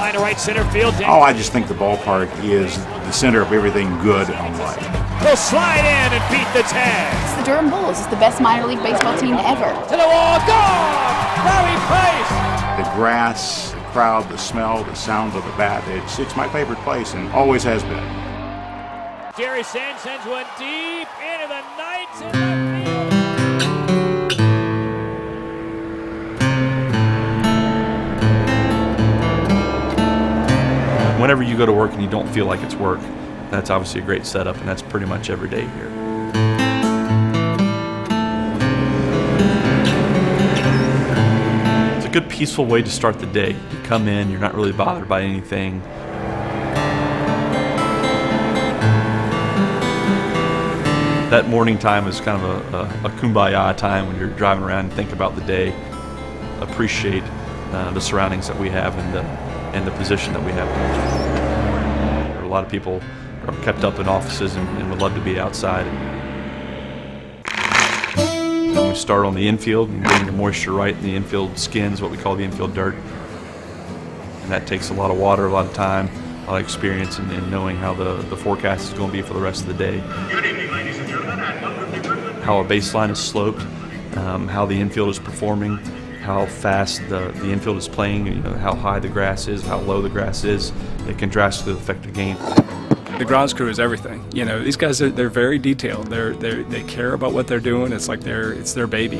line to right center field. Oh, I just think the ballpark is the center of everything good in life. He'll slide in and beat the tag. It's the Durham Bulls. It's the best minor league baseball team ever. To the wall, gone! Very place. The grass, the crowd, the smell, the sound of the bat, it's my favorite place and always has been. Jerry Sand sends one deep into the Knights in the field. Whenever you go to work and you don't feel like it's work, that's obviously a great setup, and that's pretty much every day here. It's a good, peaceful way to start the day. You come in, you're not really bothered by anything. That morning time is kind of a kumbaya time when you're driving around and think about the day, appreciate the surroundings that we have and the position that we have. A lot of people are kept up in offices and would love to be outside. And we start on the infield and getting the moisture right in the infield skins, what we call the infield dirt. And that takes a lot of water, a lot of time, a lot of experience in knowing how the forecast is going to be for the rest of the day. How a baseline is sloped, how the infield is performing, how fast the infield is playing, you know, how high the grass is, how low the grass is. It can drastically affect the game. The grounds crew is everything. You know, these guys they're very detailed. They care about what they're doing. It's like it's their baby.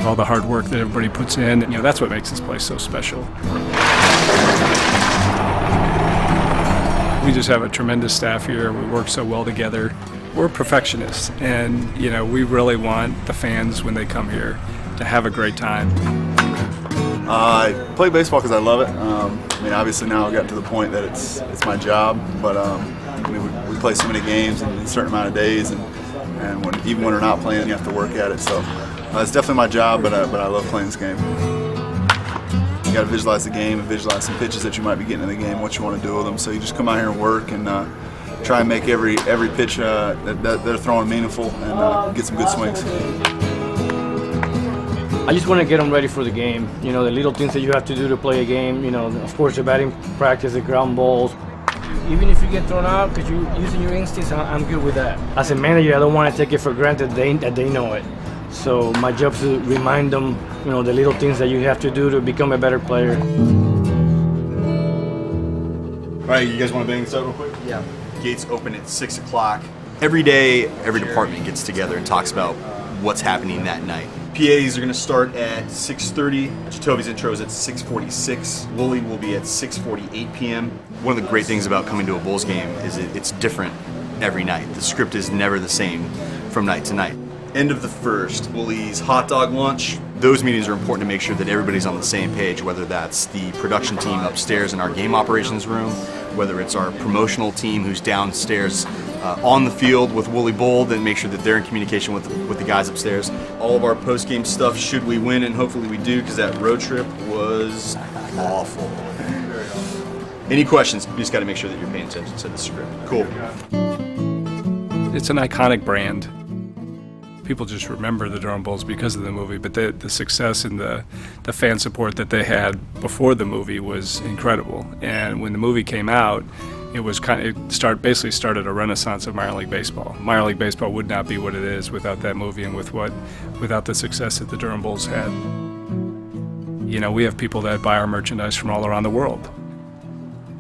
All the hard work that everybody puts in, you know, that's what makes this place so special. We just have a tremendous staff here. We work so well together. We're perfectionists, and you know, we really want the fans when they come here to have a great time. I play baseball because I love it. I mean, obviously now I've gotten to the point that it's my job, but I mean, we play so many games in a certain amount of days, and even when we're not playing, you have to work at it. So it's definitely my job, but I love playing this game. You got to visualize the game and visualize some pitches that you might be getting in the game, what you want to do with them. So you just come out here and work and try and make every pitch that they're throwing meaningful and get some good swings. I just want to get them ready for the game. You know, the little things that you have to do to play a game. You know, of course, the batting practice, the ground balls. Even if you get thrown out because you're using your instincts, I'm good with that. As a manager, I don't want to take it for granted that they know it. So my job is to remind them, you know, the little things that you have to do to become a better player. All right, you guys want to bang this out real quick? Yeah. Gates open at 6 o'clock. Every day, every department gets together and talks about what's happening that night. PAs are going to start at 6:30. Jacoby's intro is at 6:46. Wooly will be at 6:48 p.m. One of the great things about coming to a Bulls game is it's different every night. The script is never the same from night to night. End of the first, Wooly's hot dog lunch. Those meetings are important to make sure that everybody's on the same page, whether that's the production team upstairs in our game operations room, whether it's our promotional team who's downstairs on the field with Wooly Bold, and make sure that they're in communication with the guys upstairs. All of our post-game stuff, should we win, and hopefully we do, because that road trip was awful. Any questions? You just got to make sure that you're paying attention to the script. Cool. It's an iconic brand. People just remember the Durham Bulls because of the movie, but the success and the fan support that they had before the movie was incredible. And when the movie came out, it was basically started a renaissance of minor league baseball. Minor league baseball would not be what it is without that movie and without the success that the Durham Bulls had. You know, we have people that buy our merchandise from all around the world.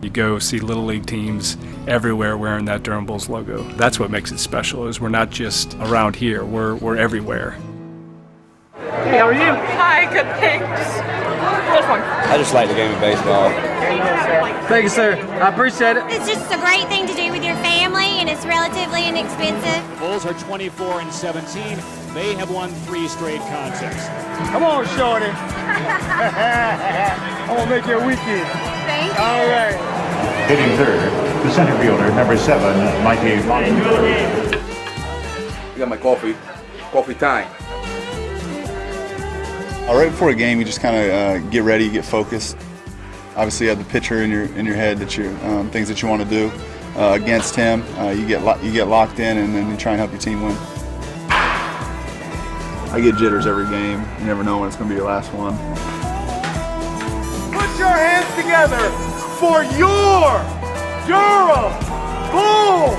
You go see Little League teams everywhere wearing that Durham Bulls logo. That's what makes it special, is we're not just around here, we're everywhere. Hey, how are you? Hi, good, thanks. This one. I just like the game of baseball. Thank you, sir. I appreciate it. It's just a great thing to do with your family, and it's relatively inexpensive. Bulls are 24-17. They have won 3 straight contests. Come on, shorty. I'm going to make your weekend. Thank you. All right. Hitting third, the center fielder, number 7, Mikey Vaughn. I got my coffee time. Right before a game, you just kind of get ready, get focused. Obviously, you have the pitcher in your head that things that you want to do against him. You get locked in, and then you try and help your team win. I get jitters every game. You never know when it's going to be your last one. Put your hands together for your Durham Bulls!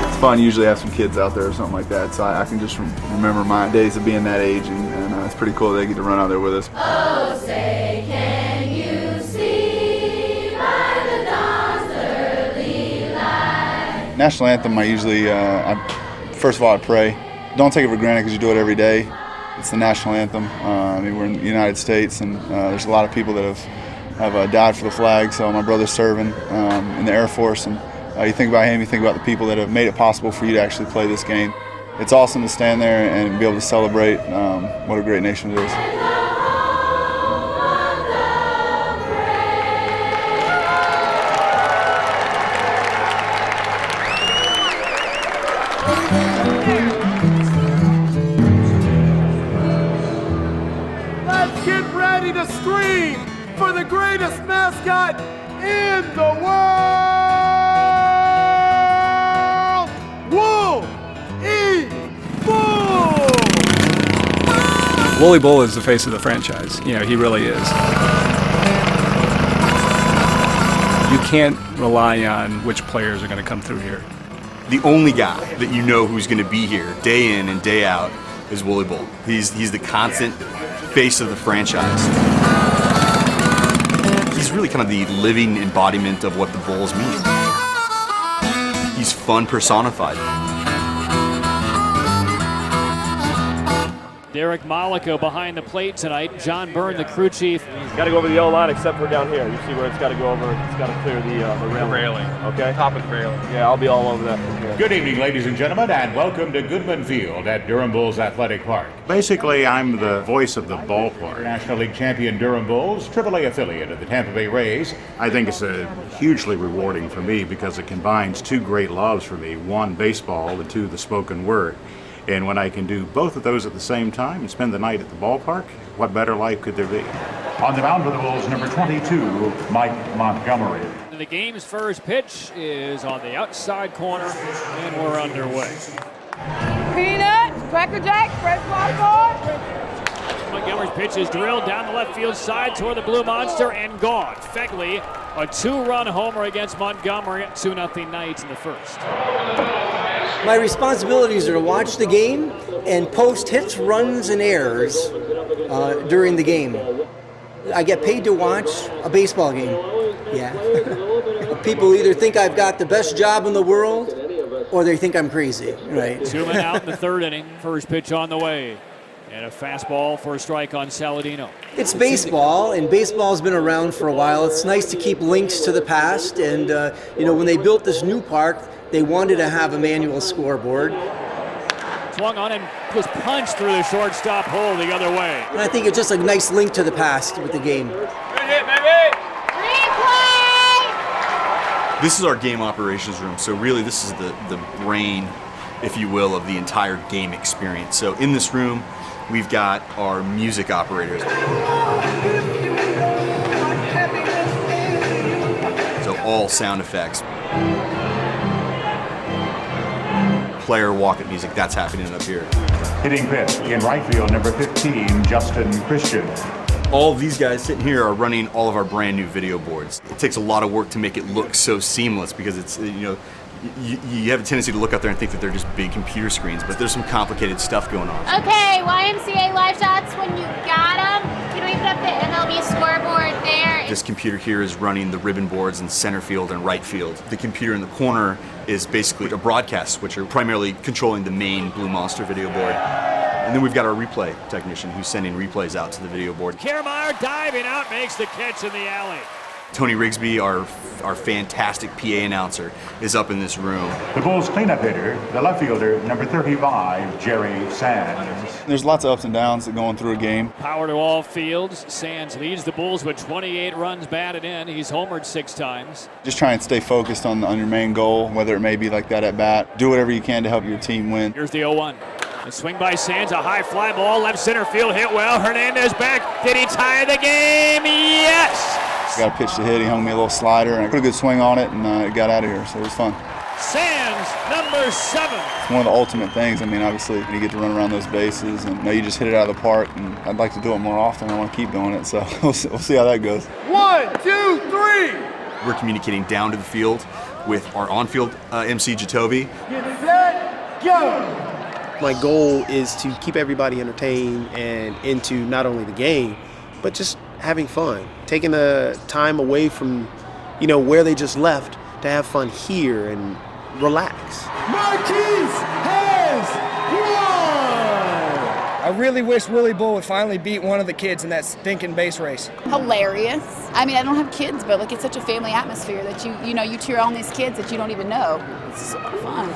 It's fun. Usually have some kids out there or something like that, so I can just remember my days of being that age, and it's pretty cool they get to run out there with us. Oh, say, can you see by the dawn's early light? National anthem, I usually, first of all, I pray. Don't take it for granted because you do it every day. It's the national anthem. I mean, we're in the United States, and there's a lot of people that have died for the flag. So my brother's serving in the Air Force, and you think about him, you think about the people that have made it possible for you to actually play this game. It's awesome to stand there and be able to celebrate what a great nation it is. Let's get ready to scream for the greatest mascot in the world! Bull! Wooly Bull is the face of the franchise. You know, he really is. You can't rely on which players are going to come through here. The only guy that you know who's going to be here day in and day out is Wooly Bull. He's the constant face of the franchise. He's really kind of the living embodiment of what the Bulls mean. He's fun personified. Derek Mollico behind the plate tonight. John Byrne, the crew chief. It's got to go over the yellow line except for down here. You see where it's got to go over? It's got to clear the railing. Okay? Top of the railing. Yeah, I'll be all over that. Okay. Good evening, ladies and gentlemen, and welcome to Goodman Field at Durham Bulls Athletic Park. Basically, I'm the voice of the ballpark. National League champion Durham Bulls, AAA affiliate of the Tampa Bay Rays. I think it's hugely rewarding for me because it combines two great loves for me. One, baseball, and two, the spoken word. And when I can do both of those at the same time and spend the night at the ballpark, what better life could there be? On the mound for the Bulls, number 22, Mike Montgomery. The game's first pitch is on the outside corner, and we're underway. Peanut, Cracker Jack, fresh popcorn. Montgomery's pitch is drilled down the left field side toward the Blue Monster and gone. Fegley, a two-run homer against Montgomery, 2-0 Knights in the first. My responsibilities are to watch the game and post hits, runs, and errors during the game. I get paid to watch a baseball game. Yeah. People either think I've got the best job in the world or they think I'm crazy, right? 2 men out in the third inning. First pitch on the way. And a fastball for a strike on Saladino. It's baseball, and baseball's been around for a while. It's nice to keep links to the past. And, when they built this new park, they wanted to have a manual scoreboard. Swung on and was punched through the shortstop hole the other way. And I think it's just a nice link to the past with the game. Good hit, baby! Replay! This is our game operations room, so really this is the brain, if you will, of the entire game experience. So in this room, we've got our music operators. So all sound effects. Player walk-up music, that's happening up here. Hitting pitch in right field, number 15, Justin Christian. All of these guys sitting here are running all of our brand new video boards. It takes a lot of work to make it look so seamless because it's, you have a tendency to look out there and think that they're just big computer screens, but there's some complicated stuff going on. Okay, YMCA live shots when you got them. Can we put up the MLB scoreboard there? This computer here is running the ribbon boards in center field and right field. The computer in the corner is basically a broadcast switcher, primarily controlling the main Blue Monster video board. And then we've got our replay technician who's sending replays out to the video board. Kiermaier diving out, makes the catch in the alley. Tony Rigsby, our fantastic PA announcer, is up in this room. The Bulls cleanup hitter, the left fielder, number 35, Jerry Sands. There's lots of ups and downs that going through a game. Power to all fields. Sands leads the Bulls with 28 runs batted in. He's homered 6 times. Just try and stay focused on your main goal, whether it may be like that at bat. Do whatever you can to help your team win. Here's the 0-1. A swing by Sands, a high fly ball, left center field, hit well. Hernandez back. Did he tie the game? Yes! Got a pitch to hit. He hung me a little slider, and I put a good swing on it, and it got out of here, so it was fun. Sands, number 7. It's one of the ultimate things. I mean, obviously, you get to run around those bases, and you just hit it out of the park, and I'd like to do it more often. I want to keep doing it, so we'll see how that goes. 1, 2, 3. We're communicating down to the field with our on-field MC, Jatovi. Get set, go. My goal is to keep everybody entertained and into not only the game, but just having fun, taking the time away from, where they just left to have fun here and relax. Marquise has won! I really wish Willie Bull would finally beat one of the kids in that stinking base race. Hilarious. I mean, I don't have kids, but it's such a family atmosphere that you cheer on these kids that you don't even know. It's so fun.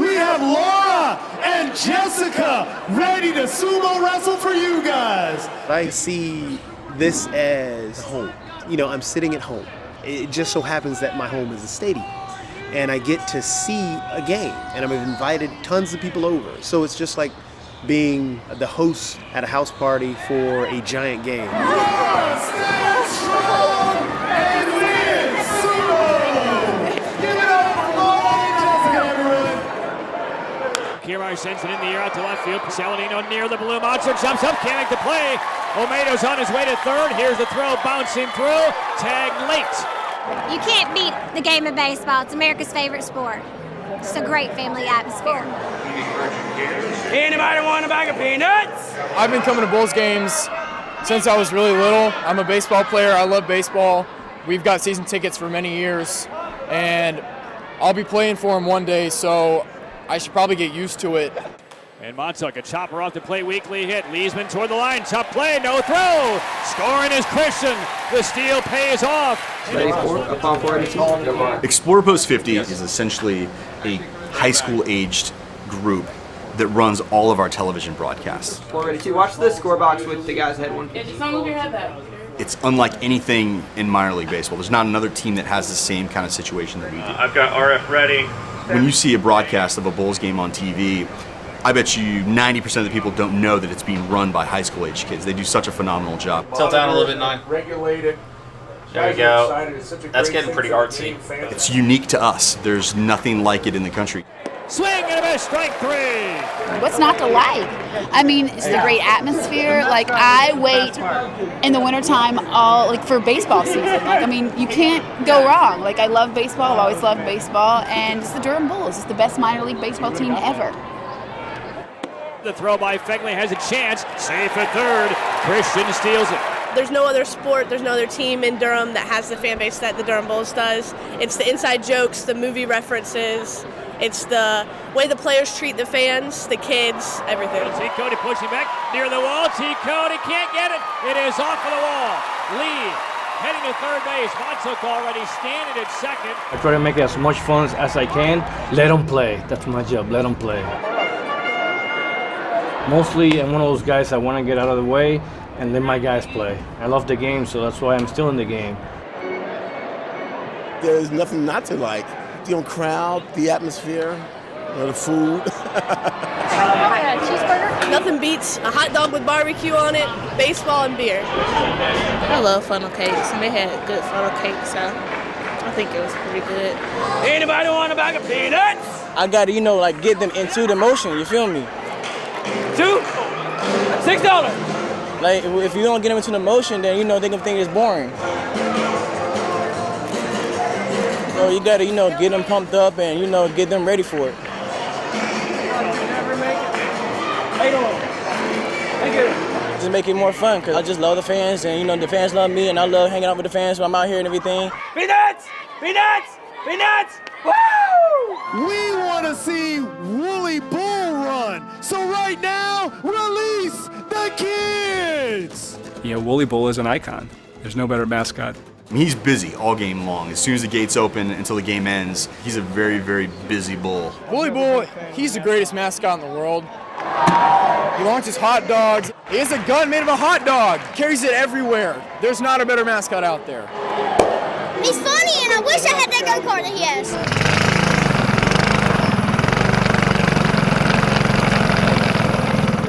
We have Laura and Jessica ready to sumo wrestle for you guys. I see this as home. I'm sitting at home. It just so happens that my home is a stadium, and I get to see a game, and I've invited tons of people over. So it's just like being the host at a house party for a giant game. Kiermaier sends it in the air out to left field. Saladino near the blue monster, jumps up, can't make the play. Olmedo's on his way to third. Here's the throw, bouncing through. Tag late. You can't beat the game of baseball. It's America's favorite sport. It's a great family atmosphere. Anybody want a bag of peanuts? I've been coming to Bulls games since I was really little. I'm a baseball player. I love baseball. We've got season tickets for many years, and I'll be playing for them one day, so I should probably get used to it. And Montauk, a chopper off the play, weakly hit. Leesman toward the line, tough play, no throw. Scoring is Christian. The steal pays off. Explorer Post 50 is essentially a high school aged group that runs all of our television broadcasts. Ready to watch the score box with the guys ahead 1. Yeah, just don't move your head that way. It's unlike anything in minor league baseball. There's not another team that has the same kind of situation that we do. I've got RF ready. When you see a broadcast of a Bulls game on TV, I bet you 90% of the people don't know that it's being run by high school age kids. They do such a phenomenal job. Tilt down a little bit, 9. Regulated. There we go. That's getting pretty artsy. It's unique to us. There's nothing like it in the country. Swing and a miss, strike 3. What's not to like? I mean, it's the great atmosphere. I wait in the wintertime for baseball season. You can't go wrong. I love baseball. I've always loved baseball. And it's the Durham Bulls. It's the best minor league baseball team ever. The throw by Fegley has a chance. Safe at third. Christian steals it. There's no other sport, there's no other team in Durham that has the fan base that the Durham Bulls does. It's the inside jokes, the movie references, it's the way the players treat the fans, the kids, everything. T. Cody pushing back near the wall. T. Cody can't get it. It is off of the wall. Lee heading to third base. Montauk already standing at second. I try to make it as much fun as I can. Let them play. That's my job. Let them play. Mostly, I'm one of those guys that want to get out of the way and let my guys play. I love the game, so that's why I'm still in the game. There's nothing not to like. Crowd, the atmosphere, the food. Cheeseburger? Nothing beats a hot dog with barbecue on it, baseball, and beer. I love funnel cakes, and they had good funnel cakes, so I think it was pretty good. Anybody want a bag of peanuts? I gotta, get them into the motion, you feel me? 2? $6. If you don't get them into the motion, then, they can think it's boring. So you gotta, get them pumped up and, get them ready for it. How you doing? Thank you. Just make it more fun, because I just love the fans, and, the fans love me, and I love hanging out with the fans when I'm out here and everything. Peanuts! Peanuts! Peanuts! Woo! We want to see Wooly Bull run. So right now, release the kids. Wooly Bull is an icon. There's no better mascot. He's busy all game long. As soon as the gates open until the game ends, he's a very, very busy bull. Wooly Bull, he's the greatest mascot in the world. He launches hot dogs. He has a gun made of a hot dog. Carries it everywhere. There's not a better mascot out there. He's funny, and I wish I had that go-kart that he has.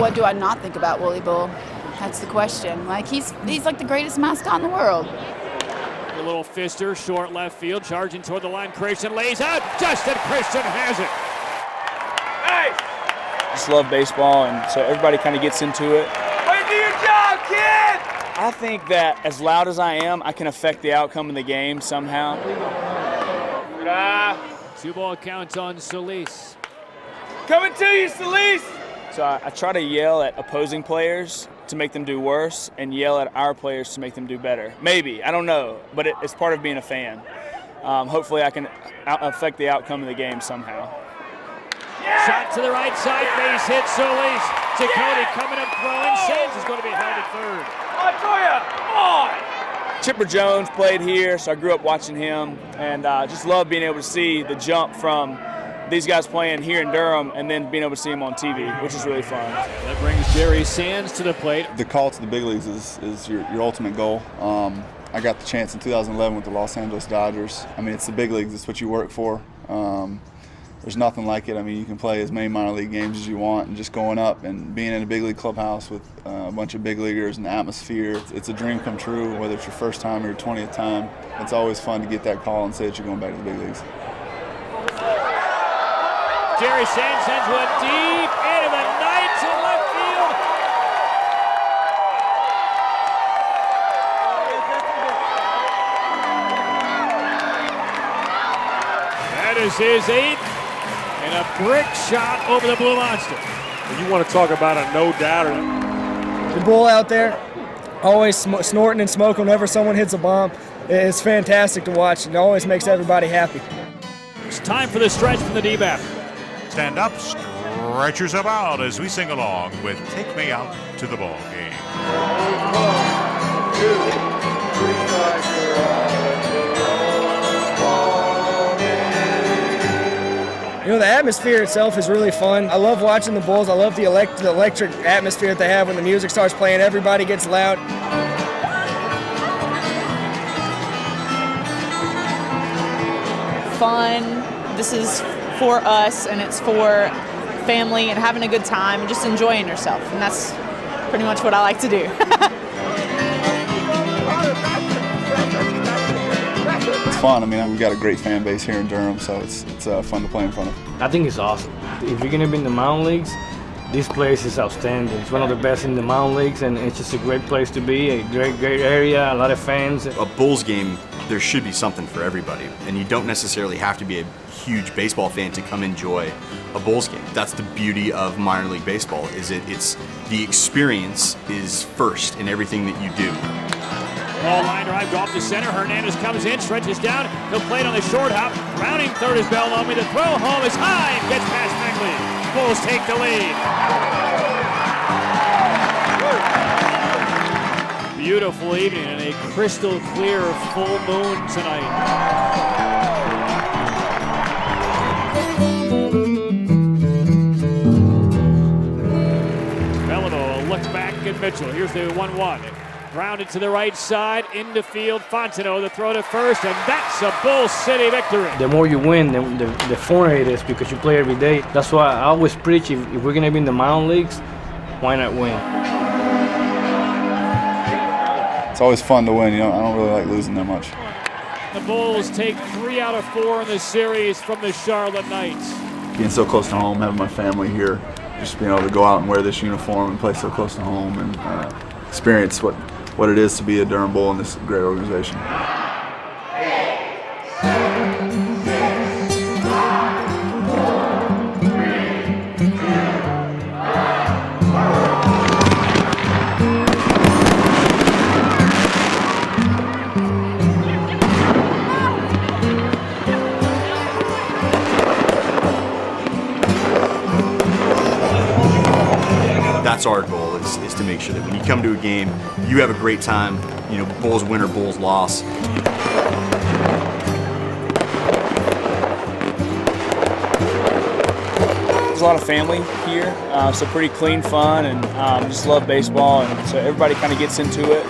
What do I not think about Wooly Bull? That's the question. He's like the greatest mascot in the world. a little fister, short left field, charging toward the line. Christian lays out. Justin Christian has it. Just love baseball, and so everybody kind of gets into it. Way to do your job, kid! I think that as loud as I am, I can affect the outcome of the game somehow. 2-ball count on Solis. Coming to you, Solis! So I try to yell at opposing players to make them do worse and yell at our players to make them do better. Maybe, I don't know, but it's part of being a fan. Hopefully I can affect the outcome of the game somehow. Shot to the right side, base hit Solis. Ciccone coming up throwing. Sands is going to be held at third. Montoya, come on! Chipper Jones played here, so I grew up watching him, and just love being able to see the jump from these guys playing here in Durham and then being able to see them on TV, which is really fun. That brings Jerry Sands to the plate. The call to the big leagues is your ultimate goal. I got the chance in 2011 with the Los Angeles Dodgers. I mean, it's the big leagues. It's what you work for. There's nothing like it. I mean, you can play as many minor league games as you want, and just going up and being in a big league clubhouse with a bunch of big leaguers and the atmosphere, it's a dream come true, whether it's your first time or your 20th time. It's always fun to get that call and say that you're going back to the big leagues. Jerry Sands sends one deep into the night to left field. That is his 8th. And a brick shot over the Blue Monster. You want to talk about a no-doubter. The bull out there, always snorting and smoking whenever someone hits a bomb. It's fantastic to watch. It always makes everybody happy. It's time for the stretch from the D-back. Stand up, stretch yourself out as we sing along with Take Me Out to the Ball Game. You know, the atmosphere itself is really fun. I love watching the Bulls. I love the electric atmosphere that they have when the music starts playing. Everybody gets loud. Fun. This is for us, and it's for family and having a good time and just enjoying yourself. And that's pretty much what I like to do. It's fun. I mean, we've got a great fan base here in Durham, so it's fun to play in front of. I think it's awesome. If you're going to be in the mountain leagues, this place is outstanding. It's one of the best in the mountain leagues, and it's just a great place to be, a great area, a lot of fans. A Bulls game, there should be something for everybody, and you don't necessarily have to be a huge baseball fan to come enjoy a Bulls game. That's the beauty of minor league baseball, is it's the experience is first in everything that you do. Ball line drive off to center. Hernandez comes in, stretches down. He'll play it on the short hop. Rounding third is Bellomi. The throw home is high and gets past Beckley. Bulls take the lead. Beautiful evening and a crystal clear full moon tonight. Bellomo will look back at Mitchell. Here's the 1-1. Grounded to the right side, into field, Fontenot, the throw to first, and that's a Bull City victory. The more you win, the funner it is because you play every day. That's why I always preach, if we're going to be in the mountain leagues, why not win? It's always fun to win. I don't really like losing that much. The Bulls take 3 out of 4 in the series from the Charlotte Knights. Being so close to home, having my family here, just being able to go out and wear this uniform and play so close to home and experience what it is to be a Durham Bull in this great organization. That's our goal, is to make sure that when you come to a game, you have a great time. Bulls win or Bulls loss. There's a lot of family here, so pretty clean fun, and just love baseball, and so everybody kind of gets into it.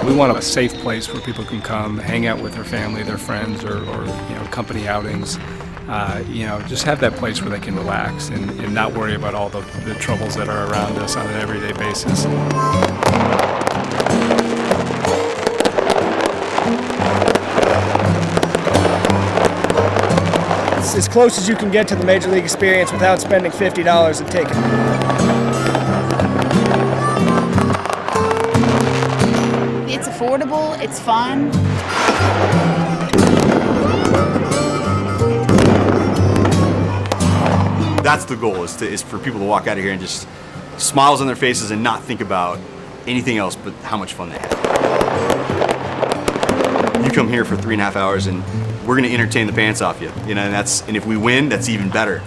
We want a safe place where people can come, hang out with their family, their friends, or company outings. just have that place where they can relax and not worry about all the troubles that are around us on an everyday basis. It's as close as you can get to the Major League experience without spending $50 a ticket. It's affordable, it's fun. That's the goal, is for people to walk out of here and just smiles on their faces and not think about anything else but how much fun they had. You come here for 3.5 hours and we're going to entertain the pants off you, and if we win, that's even better.